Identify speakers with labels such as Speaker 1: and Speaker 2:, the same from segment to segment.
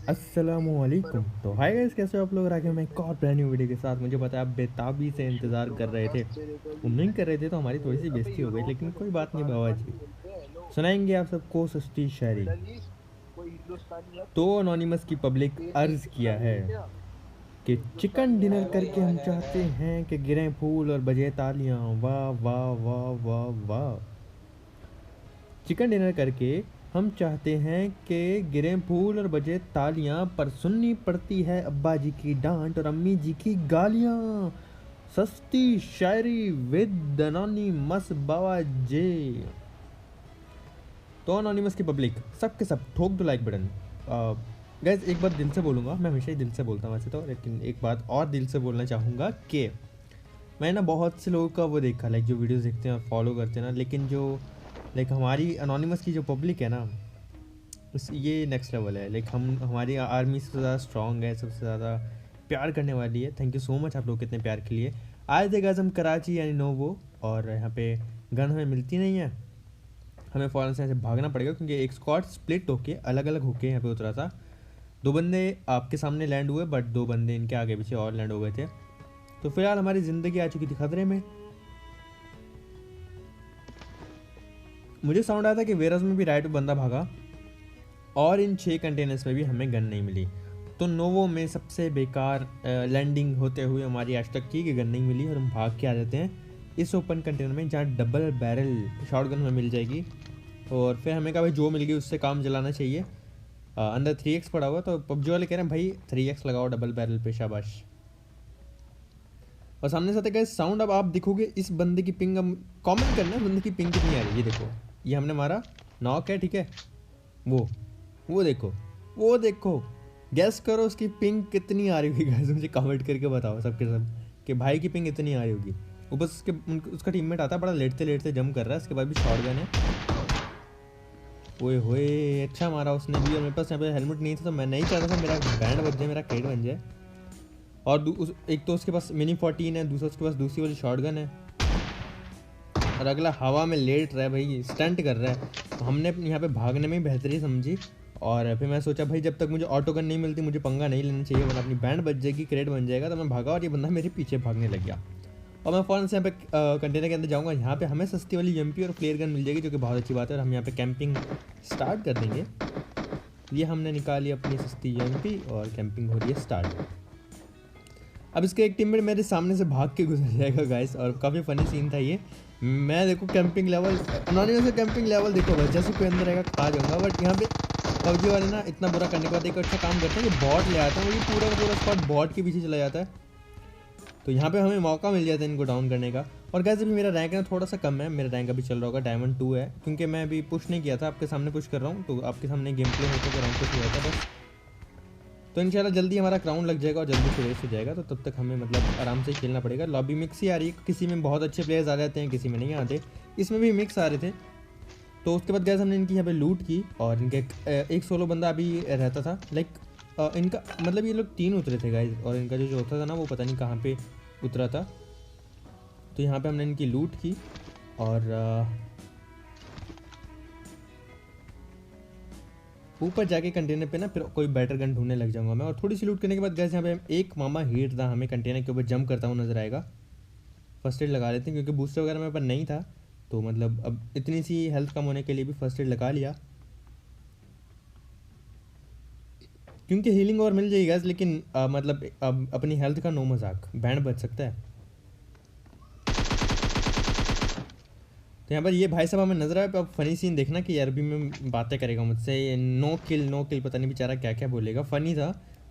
Speaker 1: अस्सलामुअलैकुम। तो hi guys, कैसे हो आप लोग? राके मैं एक और ब्रांड न्यू वीडियो के साथ। मुझे पता है आप बेताबी से इंतज़ार कर रहे थे, उम्मीद कर रहे थे, तो हमारी थोड़ी सी बेइज्जती हो गई, लेकिन कोई बात नहीं बाबा जी। सुनाएंगे आप सबको सस्ती शायरी। तो अनोनिमस की पब्लिक अर्ज किया है कि चिकन डिनर करके हम चाहते हैं कि गिरें फूल और बजे तालियां। वाह वाह वाह वाह वाह। चिकन डिनर करके हम चाहते हैं कि गिरें फूल और बजे तालियां, पर सुननी पड़ती है अब्बा जी की डांट और अम्मी जी की गालियां। सस्ती शायरी विद अनोनिमस बाबा जे। तो अनोनिमस की पब्लिक सब के सब ठोक दो लाइक बटन। गैस एक बात दिल से बोलूँगा, मैं हमेशा ही दिल से बोलता हूँ वैसे तो, लेकिन एक बात और दिल से बोलना चाहूँगा कि मैंने ना बहुत से लोगों का वो देखा, लाइक जो वीडियोस देखते हैं और फॉलो करते हैं ना, लेकिन जो लाइक हमारी अनोनिमस की जो पब्लिक है ना, ये नेक्स्ट लेवल है। लाइक हम हमारी आर्मी सबसे ज़्यादा स्ट्रॉन्ग है, सबसे ज़्यादा प्यार करने वाली है। थैंक यू सो मच आप लोग कितने प्यार के लिए। आए थे गाइस हम कराची यानी नोवो, और यहाँ पे गन हमें मिलती नहीं है, हमें फ़ौरन से यहाँ से भागना पड़ेगा, क्योंकि एक स्क्वाड स्प्लिट होके अलग अलग होके यहाँ पे उतरा था। दो बंदे आपके सामने लैंड हुए, बट दो बंदे इनके आगे पीछे और लैंड हो गए थे। तो फिलहाल हमारी ज़िंदगी आ चुकी थी खतरे में। मुझे साउंड आया था कि वेरस में भी राइट बंदा भागा, और इन 6 कंटेनर्स में भी हमें गन नहीं मिली। तो नोवो में सबसे बेकार लैंडिंग होते हुए हमारी आज तक की कि गन नहीं मिली, और हम भाग के आ जाते हैं इस ओपन कंटेनर में, जहाँ डबल बैरल शॉटगन हमें मिल जाएगी। और फिर हमें कहा भाई जो मिल गई उससे काम चलाना चाहिए। अंदर 3x पड़ा हुआ, तो पबजी वाले कह रहे हैं भाई 3x लगाओ डबल बैरल पे, शाबाश। और सामने से आते गए साउंड, अब आप देखोगे इस बंदे की पिंग, कमेंट करना है बंदे की पिंग कितनी आ रही है। ये देखो, ये हमने मारा, नॉक है, ठीक है। वो वो देखो, वो देखो, गैस करो उसकी पिंग कितनी आ रही होगी गाइस, मुझे कमेंट करके बताओ सबके सब कि भाई की पिंग इतनी आ रही होगी। ऊपर उसके उसका टीममेट आता है, बड़ा लेटते लेटते जंप कर रहा है, उसके बाद भी शॉटगन है। ओए होए, अच्छा मारा उसने भी, और मेरे पास यहाँ पे हेलमेट नहीं था, तो मैं नहीं चाहता था मेरा बैंड बच जाए, मेरा क्रेड बन जाए। और एक तो उसके पास मिनी 14 है, दूसरा उसके पास दूसरी वाली शॉटगन है, और अगला हवा में लेट रहा है भाई, स्टंट कर रहा है। तो हमने यहाँ पे भागने में ही बेहतरी समझी, और फिर मैं सोचा भाई जब तक मुझे ऑटो गन नहीं मिलती मुझे पंगा नहीं लेना चाहिए, वरना अपनी बैंड बच जाएगी, क्रेड बन जाएगा। तो मैं भागा और ये बंदा मेरे पीछे भागने लग गया। और मैं फ़ौरन से यहाँ पे कंटेनर के अंदर जाऊँगा, यहाँ पे हमें सस्ती वाली यूएमपी और फ्लेयर गन मिल जाएगी, जो कि बहुत अच्छी बात है, और हम यहाँ पे कैंपिंग स्टार्ट कर देंगे। ये हमने निकाली अपनी सस्ती यूएमपी, और कैंपिंग हो रही है स्टार्ट। अब इसका एक टीममेट मेरे सामने से भाग के गुजर जाएगा गाइस, और काफ़ी फनी सीन था ये। मैं देखो कैंपिंग लेवल, अनोनिमस का कैंपिंग लेवल देखो भाई, जैसे कोई अंदर आएगा खा जाऊंगा। बट यहाँ पे पबजी वाले ना इतना बुरा करने के बाद एक अच्छा काम करते हैं कि बॉट ले आता है, वो ये पूरा का पूरा स्क्वाड बॉट के पीछे चला जाता है। तो यहाँ पे हमें मौका मिल जाता है इनको डाउन करने का। और गाइस अभी मेरा रैंक ना थोड़ा सा कम है, मेरा रैंक अभी चल रहा होगा डायमंड 2 है, क्योंकि मैं अभी पुश नहीं किया था, आपके सामने पुश कर रहा हूँ, तो आपके सामने गेम प्ले होता तो रैंक पुश हो जाता बस। तो इंशाल्लाह जल्दी हमारा क्राउन लग जाएगा और जल्दी से रेस हो जाएगा, तो तब तक हमें मतलब आराम से खेलना पड़ेगा। लॉबी मिक्स ही आ रही है, किसी में बहुत अच्छे प्लेयर्स आ जाते हैं, किसी में नहीं आते, इसमें भी मिक्स आ रहे थे। तो उसके बाद गैस हमने इनकी यहाँ पे लूट की, और इनके एक सोलो बंदा अभी रहता था, लाइक इनका मतलब ये लोग 3 उतरे थे गाइज, और इनका जो चौथा था ना वो पता नहीं कहाँ पे उतरा था। तो यहाँ पे हमने इनकी लूट की, और ऊपर जाके कंटेनर पे ना फिर कोई बेटर गन ढूंढने लग जाऊंगा मैं। और थोड़ी सी लूट करने के बाद गैस यहाँ पे एक मामा हीट था, हमें कंटेनर के ऊपर जंप करता हुआ नजर आएगा। फर्स्ट एड लगा लेते हैं, क्योंकि बूस्टर वगैरह मेरे पास नहीं था, तो मतलब अब इतनी सी हेल्थ कम होने के लिए भी फर्स्ट एड लगा लिया, क्योंकि हीलिंग और मिल जाएगी guys, लेकिन मतलब अब अपनी हेल्थ का नो मजाक, बैंड बच सकता है। तो यहाँ पर ये भाई साहब हमें नजर आए, अब फनी सीन देखना कि अरबी में बातें करेगा मुझसे, नो किल नो किल, पता नहीं बेचारा क्या क्या बोलेगा, फनी था।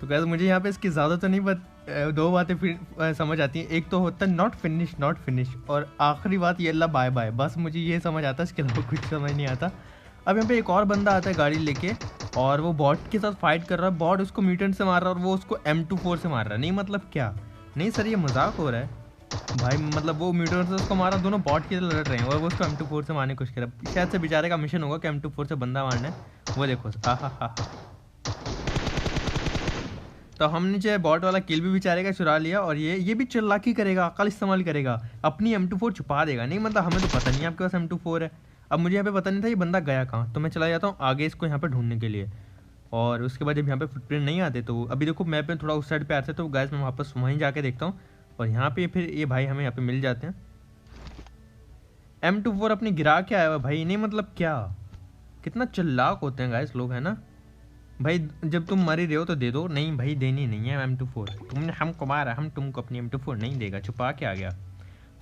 Speaker 1: तो गैस मुझे यहाँ पे इसकी ज़्यादा तो नहीं दो बातें फिर समझ आती हैं। एक तो होता है नॉट फिनिश, और आखिरी बात ये अल्लाह बाय बाय। बस मुझे ये समझ आता है, इसके अलावा कुछ समझ नहीं आता। अब यहाँ पे एक और बंदा आता है गाड़ी लेके, और वो बॉट के साथ फाइट कर रहा है। बॉट उसको म्यूटेंट से मार रहा है और वो उसको M24 से मार रहा है। नहीं मतलब क्या, नहीं सर ये मजाक हो रहा है भाई। मतलब वो म्यूटेंट से उसको मारा, दोनों बॉट के लड़ रहे हैं और वो उसको M24 से मारने की कोशिश कर रहा है। शायद से बेचारे का मिशन होगा कि M24 से बंदा मारना है। वो देखो आहा। तो हमने जो है बॉट वाला किल भी बेचारे का चुरा लिया, और ये भी चालाकी करेगा, अकल इस्तेमाल करेगा, अपनी M24 छुपा देगा। नहीं मतलब हमें तो पता नहीं है आपके पास M24 है। अब मुझे यहाँ पे पता नहीं था ये बंदा गया कहाँ, तो मैं चला जाता हूँ आगे इसको यहाँ पे ढूंढने के लिए। और उसके बाद जब यहाँ पे फुटप्रिंट नहीं आते तो अभी देखो मैप में थोड़ा उस साइड पे आते, तो गाइस मैं वापस वहीं जाके देखता हूँ। और यहाँ पे फिर ये भाई हमें यहाँ पे मिल जाते हैं। M24 अपनी गिरा के आया हुआ भाई। नहीं मतलब क्या, कितना चालाक होते हैं गाइस लोग, है ना भाई। जब तुम मर ही रहे हो तो दे दो। नहीं भाई देनी नहीं है M24, तुमने हमको मारा, हम तुमको अपनी M24 नहीं देगा। छुपा के आ गया।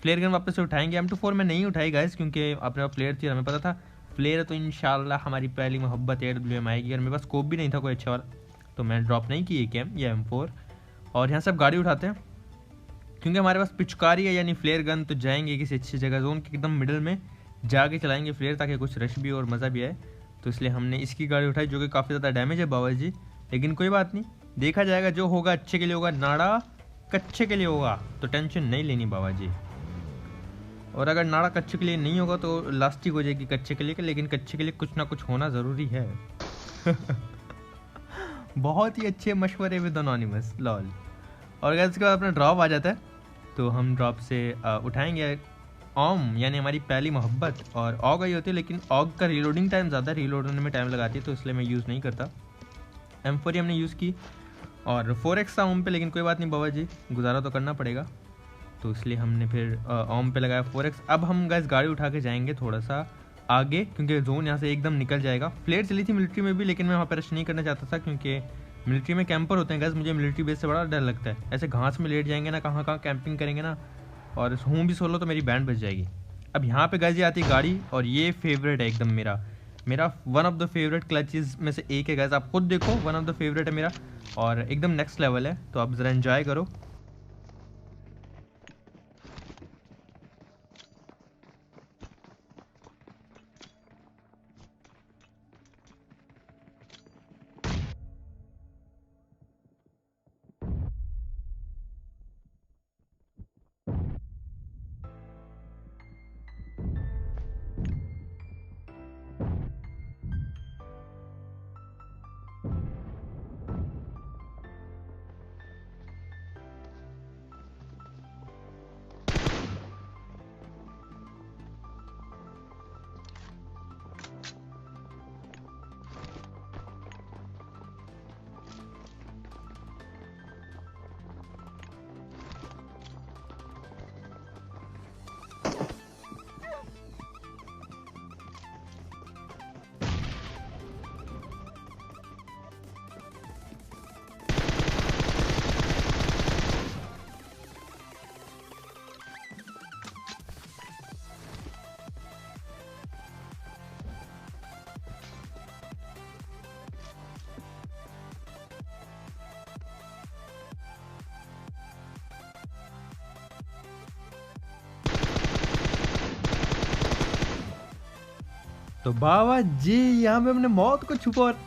Speaker 1: फ्लेयर गन वापस से उठाएंगे। M24 में नहीं उठाई गाइस क्योंकि अपने पास फ्लेयर थी, हमें पता था फ्लेयर तो इंशाल्लाह हमारी पहली मोहब्बत AWM आएगी। और मेरे पास स्कोप भी नहीं था कोई अच्छा वाला, तो मैं ड्रॉप नहीं की ये M4। और यहाँ से अब गाड़ी उठाते हैं क्योंकि हमारे पास पिचकारी है यानी फ्लेयर गन, तो जाएंगे किसी अच्छी जगह, जोन के एकदम मिडिल में जाके चलाएंगे फ्लेयर, ताकि कुछ रश भी और मज़ा भी आए। तो इसलिए हमने इसकी गाड़ी उठाई, जो कि काफ़ी ज़्यादा डैमेज है बाबा जी, लेकिन कोई बात नहीं, देखा जाएगा। जो होगा अच्छे के लिए होगा, नाड़ा कच्चे के लिए होगा, तो टेंशन नहीं लेनी बाबा जी। और अगर नाड़ा कच्चे के लिए नहीं होगा तो लास्टिक हो जाएगी कच्चे के लिए, लेकिन कच्चे के लिए कुछ ना कुछ होना ज़रूरी है। बहुत ही अच्छे मशवरे विद अनोनिमस लॉल। और अगर इसके बाद अपना ड्रॉप आ जाता है तो हम ड्रॉप से उठाएंगे ऑम यानी हमारी पहली मोहब्बत। और ऑग आई होती है, लेकिन ऑग का रीलोडिंग टाइम ज़्यादा, रीलोड होने में टाइम लगाती है, तो इसलिए मैं यूज़ नहीं करता। M4 हमने यूज़ की और 4x था ओम पे, लेकिन कोई बात नहीं बाबा जी, गुजारा तो करना पड़ेगा, तो इसलिए हमने फिर ओम पे लगाया 4x। अब हम गैस गाड़ी उठा के जाएंगे थोड़ा सा आगे, क्योंकि जोन यहाँ से एकदम निकल जाएगा। फ्लेयर चली थी मिलिट्री में भी, लेकिन मैं वहाँ पर रश नहीं करना चाहता था क्योंकि मिलिट्री में कैंपर होते हैं गैस। मुझे मिलिट्री बेस से बड़ा डर लगता है, ऐसे घास में लेट जाएंगे ना, कहाँ कहाँ कैंपिंग करेंगे ना, और हूँ भी सोलो तो मेरी बैंड बच जाएगी। अब यहाँ पे गैस ये आती है गाड़ी, और ये फेवरेट है एकदम मेरा one of the favourite clutches में से एक है गैस। आप खुद देखो, वन ऑफ द फेवरेट है मेरा और एकदम नेक्स्ट लेवल है, तो आप ज़रा एंजॉय करो। तो बाबा जी यहाँ पे हमने मौत को छुपा और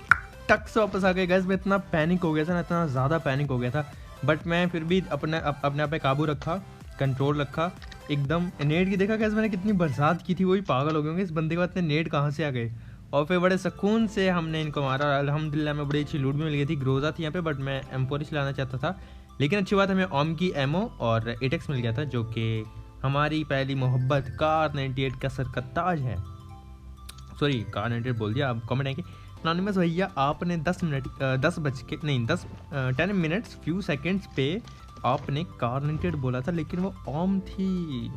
Speaker 1: टक से वापस आ गए गैस। मैं इतना पैनिक हो गया था ना, इतना ज़्यादा पैनिक हो गया था, बट मैं फिर भी अपने आप पे काबू रखा, कंट्रोल रखा एकदम। नेट की देखा गैस मैंने कितनी बरसात की थी, वही पागल हो गए होंगे इस बंदे के बाद इतने नेट कहाँ से आ गए। और फिर बड़े सुकून से हमने इनको मारा और अल्हम्दुलिल्लाह में बड़ी अच्छी लूट भी मिल गई थी। ग्रोजा थी यहाँ पे, बट मैं M4 ही चलाना चाहता था, लेकिन अच्छी बात हमें ओम की एमओ और 8x मिल गया था, जो कि हमारी पहली मोहब्बत कार 98 का सर का ताज है। सॉरी कार 98 बोल दिया। अब कमेंट है कि अनोनिमस भैया आपने 10 मिनट 10 बज के नहीं 10 मिनट्स फ्यू सेकंड्स पे आपने कार 98 बोला था लेकिन वो ऑम थी।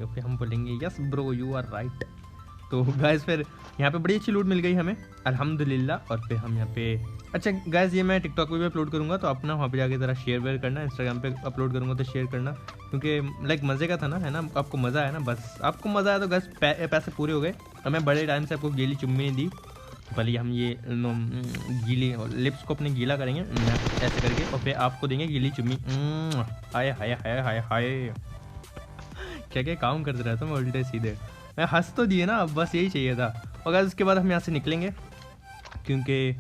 Speaker 1: फिर हम बोलेंगे yes bro you are right. तो गाइस फिर यहाँ पे बड़ी अच्छी लूट मिल गई हमें अल्हम्दुलिल्लाह। और फिर हम यहाँ पे अच्छा गाइस ये मैं टिकटॉक पे भी अपलोड करूँगा तो अपना वहाँ पे जाके ज़रा शेयर वेयर करना, इंस्टाग्राम पे अपलोड करूँगा तो शेयर करना, क्योंकि लाइक मज़े का था ना, है ना, आपको मज़ा आया ना, बस आपको मज़ा आया तो गाइस पैसे पूरे हो गए। और मैं बड़े टाइम से आपको गीली चुम्मी नहीं दी, तो पहले हम ये गीली लिप्स को अपने गीला करेंगे ऐसे करके और फिर आपको देंगे गीली चुम्मी। हाय हाय हाय हाय हाय क्या क्या काम करते रहता हूँ मैं उल्टे सीधे। मैं हंस तो दिए ना, अब बस यही चाहिए था। और गाइस उसके बाद हम यहाँ से निकलेंगे क्योंकि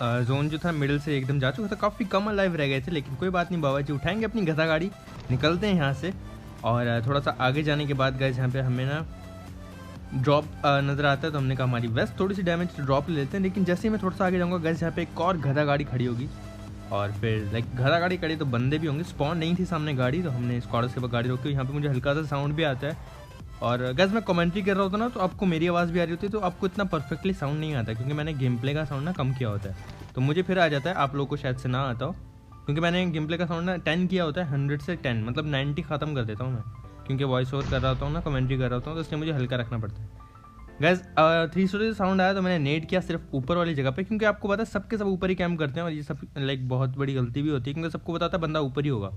Speaker 1: जोन जो था मिडिल से एकदम जा चुका था, काफ़ी कम लाइव रह गए थे, लेकिन कोई बात नहीं, बाबा जी उठाएंगे अपनी गधा गाड़ी, निकलते हैं यहाँ से। और थोड़ा सा आगे जाने के बाद गाइस यहाँ पे हमें ना ड्रॉप नज़र आता है, तो हमने कहा हमारी वेस्ट थोड़ी सी डैमेज ड्रॉप ले लेते हैं। लेकिन जैसे ही मैं थोड़ा सा आगे जाऊँगा गाइस यहाँ पे एक और गधा गाड़ी खड़ी होगी और फिर लाइक गधा गाड़ी खड़ी तो बंदे भी होंगे, स्पॉन नहीं थी सामने गाड़ी, तो हमने स्क्वाड्स के बाद गाड़ी रोकी। यहाँ पे मुझे हल्का सा साउंड भी आता है और गैस मैं कमेंट्री कर रहा होता ना तो आपको मेरी आवाज़ भी आ रही होती है, तो आपको इतना परफेक्टली साउंड नहीं आता क्योंकि मैंने गेम प्ले का साउंड ना कम किया होता है, तो मुझे फिर आ जाता है, आप लोगों को शायद से ना आता हो क्योंकि मैंने गेम प्ले का साउंड ना 10 किया होता है, 100 से 10 मतलब 90 ख़त्म कर देता हूँ मैं, क्योंकि वॉइस ओवर कर रहा होता हूँ ना, कमेंट्री कर रहा होता हूँ, तो इसलिए मुझे हल्का रखना पड़ता है। गैस 300 साउंड आया तो मैंने नेट किया सिर्फ ऊपर वाली जगह पे, क्योंकि आपको पता है सबके सब ऊपर ही कैम्प करते हैं और ये सब लाइक बहुत बड़ी गलती भी होती है क्योंकि सबको पता था बंदा ऊपर ही होगा।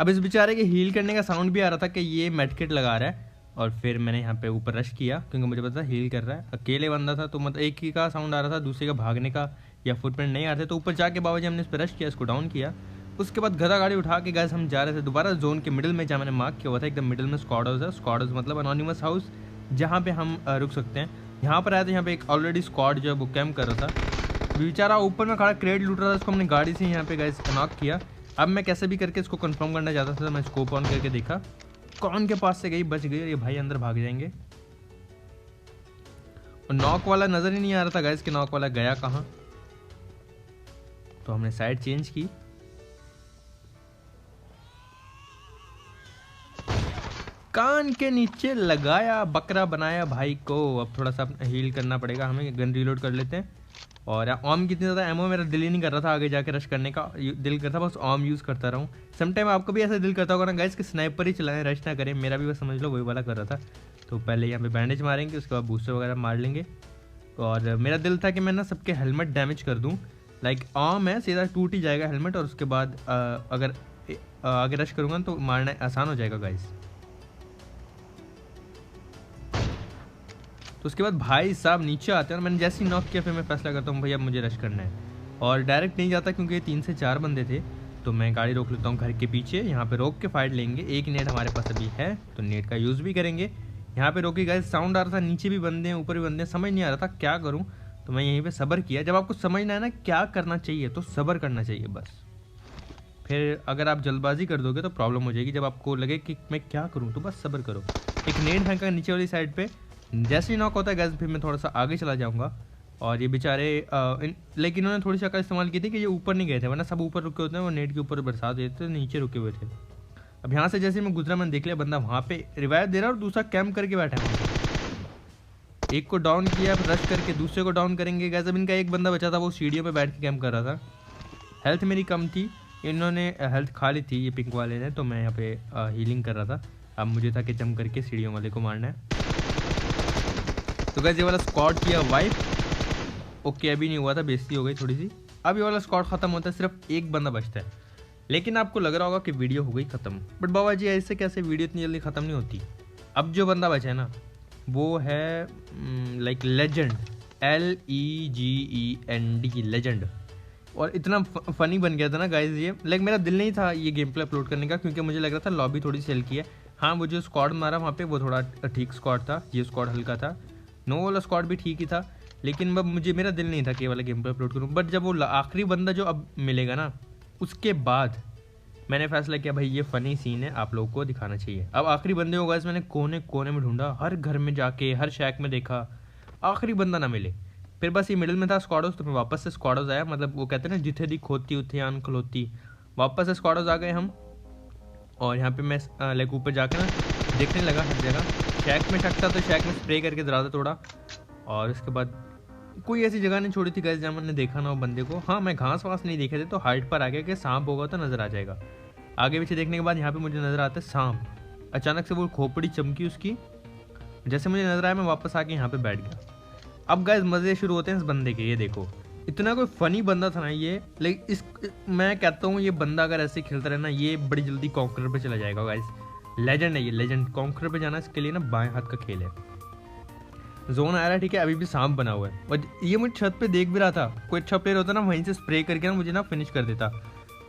Speaker 1: अब इस बेचारे के हील करने का साउंड भी आ रहा था कि ये मेडकिट लगा रहा है और फिर मैंने यहाँ पे ऊपर रश किया क्योंकि मुझे पता हील कर रहा है। अकेले बंदा था तो मतलब एक ही का साउंड आ रहा था, दूसरे का भागने का या फुटप्रिंट नहीं आ रहे थे, तो ऊपर जाके बाबा जी हमने इस पर रश किया, इसको डाउन किया। उसके बाद गधा गाड़ी उठा के गैस हम जा रहे थे दोबारा जोन के मिडिल में, जहाँ मैंने मार्क किया हुआ था एकदम मिडिल में स्क्वाड हाउस है। स्क्वाड हाउस मतलब अनोनिमस हाउस जहाँ पे हम रुक सकते हैं। यहाँ पर आए थे, यहाँ पे एक ऑलरेडी स्क्वाड जो है वो कैम्प कर रहा था, बेचारा ऊपर में खड़ा क्रेड लूट रहा था, उसको हमने गाड़ी से यहाँ पे गैस नॉक किया। अब मैं कैसे भी करके इसको कंफर्म करना चाहता था, तो मैं स्कोप ऑन करके देखा कौन के पास से गई, बच गई, ये भाई अंदर भाग जाएंगे। और नॉक वाला नज़र ही नहीं आ रहा था गाइस कि नॉक वाला गया कहाँ, तो हमने साइड चेंज की। कान के नीचे लगाया, बकरा बनाया भाई को। अब थोड़ा सा हील करना पड़ेगा हमें, गन रीलोड कर लेते हैं। और ऑम कितनी ज़्यादा एमओ मेरा दिल ही नहीं कर रहा था आगे जाके रश करने का, दिल करता बस ऑम यूज़ करता रहूँ। समटाइम आपको भी ऐसा दिल करता होगा ना गाइस कि स्नाइपर ही चलाएं, रश ना करें, मेरा भी बस समझ लो वही वाला कर रहा था। तो पहले यहाँ पे बैंडेज मारेंगे, उसके बाद बूस्टर वगैरह मार लेंगे। और मेरा दिल था कि मैं ना सबके हेलमेट डैमेज कर दूँ, लाइक ऑम है सीधा टूट ही जाएगा हेलमेट, और उसके बाद अगर आगे रश करूँगा तो मारना आसान हो जाएगा गाइस। तो उसके बाद भाई साहब नीचे आते हैं और मैंने जैसे ही नॉक किया फिर मैं फैसला करता हूँ भैया मुझे रश करना है, और डायरेक्ट नहीं जाता क्योंकि 3 से 4 बंदे थे, तो मैं गाड़ी रोक लेता हूँ घर के पीछे। यहाँ पे रोक के फाइट लेंगे, एक नेट हमारे पास अभी है तो नेट का यूज़ भी करेंगे। यहाँ पे रोकी गाइस, साउंड आ रहा था नीचे भी बंदे हैं ऊपर भी बंदे हैं, समझ नहीं आ रहा था क्या करूँ, तो मैं यहीं पर सब्र किया। जब आपको समझना है ना क्या करना चाहिए तो सब्र करना चाहिए बस, फिर अगर आप जल्दबाजी कर दोगे तो प्रॉब्लम हो जाएगी। जब आपको लगे कि मैं क्या करूँ तो बस सब्र करो। एक नेट फेंका नीचे वाली साइड पे, जैसे ही नॉक होता है गैस फिर मैं थोड़ा सा आगे चला जाऊंगा। और ये बेचारे लेकिन इन्होंने थोड़ी सी अकल इस्तेमाल की थी कि ये ऊपर नहीं गए थे, वरना सब ऊपर रुके होते हैं, वो नेट के ऊपर बरसा देते थे, नीचे रुके हुए थे। अब यहाँ से जैसे मैं गुजरा मैंने देख लिया बंदा वहाँ पे रिवाइव दे रहा है और दूसरा कैम्प करके बैठा है। एक को डाउन किया, फिर रश करके दूसरे को डाउन करेंगे गैस। अब इनका एक बंदा बचा था, वो सीढ़ियों पर बैठ के कैम्प कर रहा था, हेल्थ मेरी कम थी, इन्होंने हेल्थ खा ली थी ये पिंक वाले ने, तो मैं यहाँ पे हीलिंग कर रहा था। अब मुझे था कि जम करके सीढ़ियों वाले को मारना है। तो गाइस ये वाला स्क्वाड किया वाइप। ओके अभी नहीं हुआ था, बेइज्जती हो गई थोड़ी सी। अब ये वाला स्क्वाड खत्म होता है, सिर्फ एक बंदा बचता है। लेकिन आपको लग रहा होगा कि वीडियो हो गई खत्म, बट बाबा जी ऐसे कैसे, वीडियो इतनी जल्दी खत्म नहीं होती। अब जो बंदा बचा है ना वो है लाइक लेजेंड, LEGEND लेजेंड। और इतना फनी बन गया था ना गाइस ये, लाइक मेरा दिल नहीं था ये गेम प्ले अपलोड करने का क्योंकि मुझे लग रहा था लॉबी थोड़ी सी हल्की है। हाँ वो जो स्क्वाड मारा वहाँ पे वो थोड़ा ठीक स्क्वाड था, ये स्क्वाड हल्का था, नो वाला स्क्वाड भी ठीक ही था, लेकिन अब मुझे मेरा दिल नहीं था कि ये वाला गेम प्ले अपलोड करूँ। बट जब वो आखिरी बंदा जो अब मिलेगा ना उसके बाद मैंने फैसला किया भाई ये फ़नी सीन है, आप लोगों को दिखाना चाहिए। अब आखिरी बंदे को गाइस मैंने कोने कोने में ढूंढा, हर घर में जाके हर शैक में देखा, आखिरी बंदा ना मिले। फिर बस ये मिडिल में था स्क्वाड हाउस, तो मैं वापस से स्क्वाड हाउस आया, मतलब वो कहते हैं ना जिथे दी खोती उथे आन खलोती, वापस से स्क्वाड हाउस आ गए हम। और यहाँ पे मैं लाइक ऊपर जाकर ना देखने लगा हर जगह। शैक में शक था तो शैक में स्प्रे करके डरा था थोड़ा। और उसके बाद कोई ऐसी जगह नहीं छोड़ी थी गैस जहाँ मैंने देखा ना हो बंदे को। हाँ, मैं घास वास नहीं देखे थे तो हाइट पर आ गया कि सांप होगा तो नज़र आ जाएगा। आगे पीछे देखने के बाद यहाँ पे मुझे नज़र आता है सांप। अचानक से वो खोपड़ी चमकी उसकी, जैसे मुझे नज़र आया मैं वापस आके यहाँ पे बैठ गया। अब गैस मज़े शुरू होते हैं इस बंदे के। ये देखो, इतना कोई फ़नी बंदा था ना ये, लेकिन इस मैं कहता हूँ ये बंदा अगर ऐसे खेलता रहे ना ये बड़ी जल्दी कॉन्करर पे चला जाएगा गाइस। लेजेंड है ये, लेजेंड। कॉन्करर पे जाना इसके लिए ना बाएं हाथ का खेल है। जोन आ रहा है, ठीक है, अभी भी सांप बना हुआ है और ये मुझे छत पे देख भी रहा था। कोई अच्छा प्लेयर होता ना वहीं से स्प्रे करके ना मुझे ना फिनिश कर देता।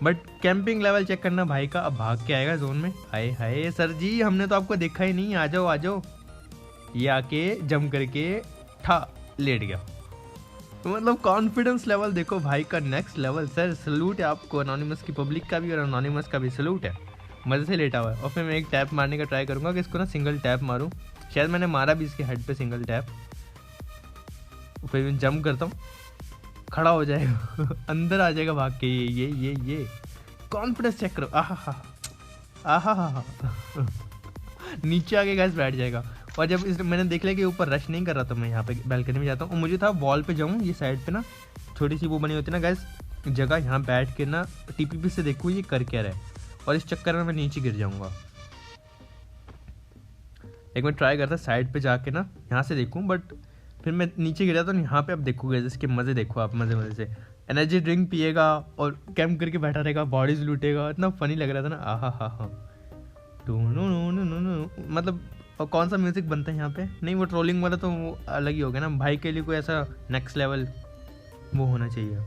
Speaker 1: बट कैंपिंग लेवल चेक करना भाई का, अब भाग के आएगा जोन में। हाय हाय सर जी, हमने तो आपको देखा ही नहीं, आ जाओ आ जाओ। ये आके जम करके ठा लेट गया। मतलब कॉन्फिडेंस लेवल देखो भाई का, नेक्स्ट लेवल। सर सल्यूट है आपको, अनोनिमस की पब्लिक का भी और अनोनिमस का भी सल्यूट है। मज़े से लेटा हुआ है। और फिर मैं एक टैप मारने का ट्राई करूंगा कि इसको ना सिंगल टैप मारूं। शायद मैंने मारा भी इसके हेड पे सिंगल टैप। फिर मैं जंप करता हूँ, खड़ा हो जाएगा अंदर आ जाएगा भाग के। ये कॉन्फिडेंस चेक करो। आहा नीचे आके गैस बैठ जाएगा। और जब इस मैंने देख लिया कि ऊपर रश नहीं कर रहा था, मैं यहाँ पे बैल्कनी में जाता हूँ और मुझे था वॉल पे जाऊँ। ये साइड पे ना छोटी सी वो बनी होती है ना गैस जगह, यहाँ बैठ के ना टीपीपी से देखूँ ये कर क्या रहा है। और इस चक्कर में मैं नीचे गिर जाऊँगा। एक मैं ट्राई करता साइड पे जाके ना यहाँ से देखूँ, बट फिर मैं नीचे गिरा तो यहाँ पे अब देखोगे इसके मज़े देखो आप, मज़े से एनर्जी ड्रिंक पिएगा और कैंप करके बैठा रहेगा, बॉडीज लूटेगा। इतना फनी लग रहा था ना। हा मतलब और कौन सा म्यूज़िक बनता है यहाँ पे? नहीं, वो ट्रोलिंग वाला तो वो अलग ही हो गया ना। भाई के लिए कोई ऐसा नेक्स्ट लेवल वो होना चाहिए।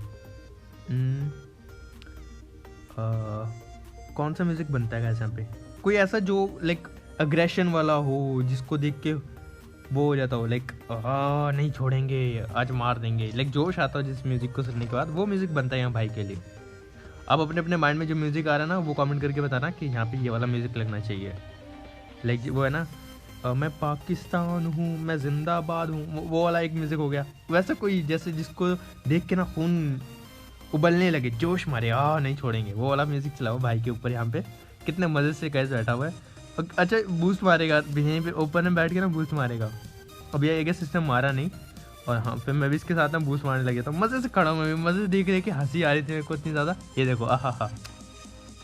Speaker 1: कौन सा म्यूज़िक बनता है यहाँ पे? कोई ऐसा जो लाइक अग्रेशन वाला हो, जिसको देख के वो हो जाता हो लाइक नहीं छोड़ेंगे, आज मार देंगे, लाइक जोश आता हो जिस म्यूज़िक को सुनने के बाद, वो म्यूज़िक बनता है यहाँ भाई के लिए। आप अपने अपने माइंड में जो म्यूज़िक आ रहा है ना वो कमेंट करके बताना कि यहाँ पे ये वाला म्यूज़िक लगना चाहिए। लाइक वो है ना मैं पाकिस्तान हूँ, मैं जिंदाबाद हूँ, वो वाला एक म्यूज़िक हो गया। वैसा कोई जैसे जिसको देख के ना खून उबलने लगे, जोश मारे, नहीं छोड़ेंगे, वो वाला म्यूज़िक चलाओ भाई के ऊपर। यहाँ पे कितने मज़े से कैसे बैठा हुआ है। अच्छा बूस्ट मारेगा यहीं पे ओपन में बैठ के ना, बूस्ट मारेगा। अब ये एक सिस्टम मारा नहीं। और हाँ, फिर मैं भी इसके साथ ना बूस्ट मारने लगे था। मज़े से खड़ा हूँ मैं भी, मज़े से देख के हंसी आ रही थी मेरे को इतनी ज़्यादा। ये देखो आहा,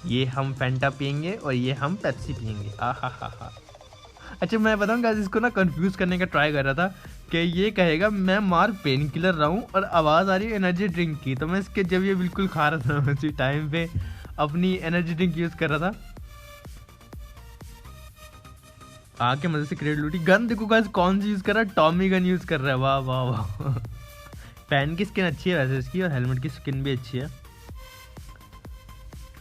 Speaker 1: ये हम फैंटा पियेंगे और ये हम पेप्सी पियेंगे। आहा। अच्छा मैं बताऊँ गाइस, इसको ना कंफ्यूज करने का ट्राई कर रहा था कि ये कहेगा मैं मार पेन किलर रहा हूँ और आवाज़ आ रही है एनर्जी ड्रिंक की। तो मैं इसके जब ये बिल्कुल खा रहा था उसी टाइम पे अपनी एनर्जी ड्रिंक यूज़ कर रहा था। आके मजे से क्रेड लूटी। गन देखो गाइस कौन सी यूज़ कर रहा है, टॉमी गन यूज़ कर रहा है। वाह वाह वाह पैन की स्किन अच्छी है वैसे इसकी, और हेलमेट की स्किन भी अच्छी है।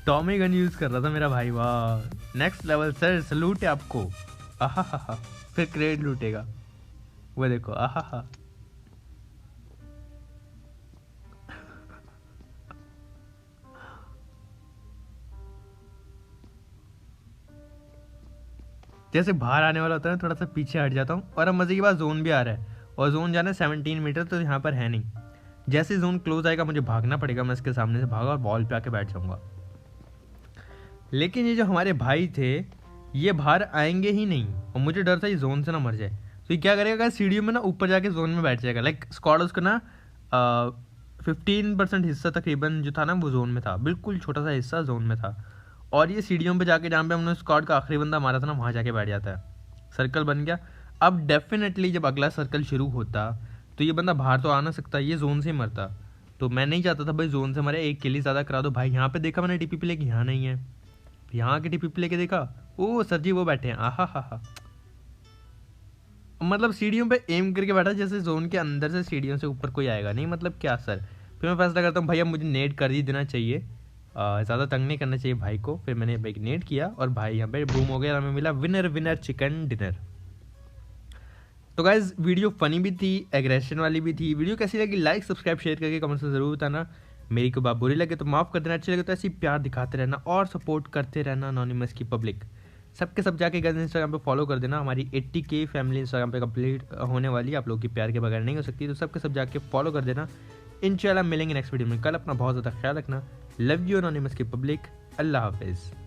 Speaker 1: टॉमी गन यूज़ कर रहा था मेरा भाई। वाह नेक्स्ट लेवल सर, सलूट है आपको। आहा फिर क्रेड लूटेगा, वो देखो। आहा जैसे बाहर आने वाला होता है थोड़ा सा पीछे हट जाता हूँ। और अब मज़े की बात जोन भी आ रहा है, और जोन जाना है 17 मीटर, तो यहाँ पर है नहीं। जैसे जोन क्लोज आएगा मुझे भागना पड़ेगा। मैं इसके सामने से भागा और बॉल पे आके बैठ जाऊँगा। लेकिन ये जो हमारे भाई थे ये बाहर आएंगे ही नहीं, और मुझे डर था ये जोन से ना मर जाए। तो ये क्या करेगा, सीढ़ियों में ना ऊपर जाके जोन में बैठ जाएगा। लाइक स्क्वाड उसका ना 15% हिस्सा तकरीबन जो था ना वो जोन में था, बिल्कुल छोटा सा हिस्सा जोन में था। और ये सीढ़ियों पे जाके जहाँ पे हमने स्क्वाड का आखिरी बंदा मारा था ना वहाँ जाके बैठ जाता है। सर्कल बन गया। अब डेफिनेटली जब अगला सर्कल शुरू होता तो ये बंदा बाहर तो आ ना सकता, ये जोन से ही मरता। तो मैं नहीं चाहता था भाई जोन से मरे, एक किल ही ज़्यादा करा दो भाई। यहाँ पे देखा मैंने टीपीपी लेके, यहाँ नहीं है। यहाँ के टीपीपी लेके देखा, ओ सर जी वो बैठे हैं। आहा मतलब सीढ़ियों पे एम करके बैठा जैसे जोन के अंदर से सीढ़ियों से ऊपर कोई आएगा नहीं। मतलब क्या सर। फिर मैं फैसला करता हूँ भाई अब मुझे नेट कर ही देना चाहिए, ज़्यादा तंग नहीं करना चाहिए भाई को। फिर मैंने भाई नेट किया और भाई यहाँ पे बूम हो गया, हमें मिला विनर चिकन डिनर। तो गाइज वीडियो फनी भी थी, एग्रेशन वाली भी थी। वीडियो कैसी लगी लाइक सब्सक्राइब शेयर करके कमेंट्स में ज़रूर बताना। मेरी को बात बुरी लगे तो माफ़ कर देना, अच्छी लगे तो ऐसी प्यार दिखाते रहना और सपोर्ट करते रहना अनोनिमस की पब्लिक। सबके सब जाके गाइस इंस्टाग्राम पे फॉलो कर देना। हमारी 80K फैमिली इंस्टाग्राम पे कंप्लीट होने वाली, आप लोगों की प्यार के बगैर नहीं हो सकती। तो सबके सब जाके फॉलो कर देना। इंशाल्लाह मिलेंगे नेक्स्ट वीडियो में कल। अपना बहुत ज़्यादा ख्याल रखना। लव यू अनोनिमस की पब्लिक। अल्लाह हाफिज़।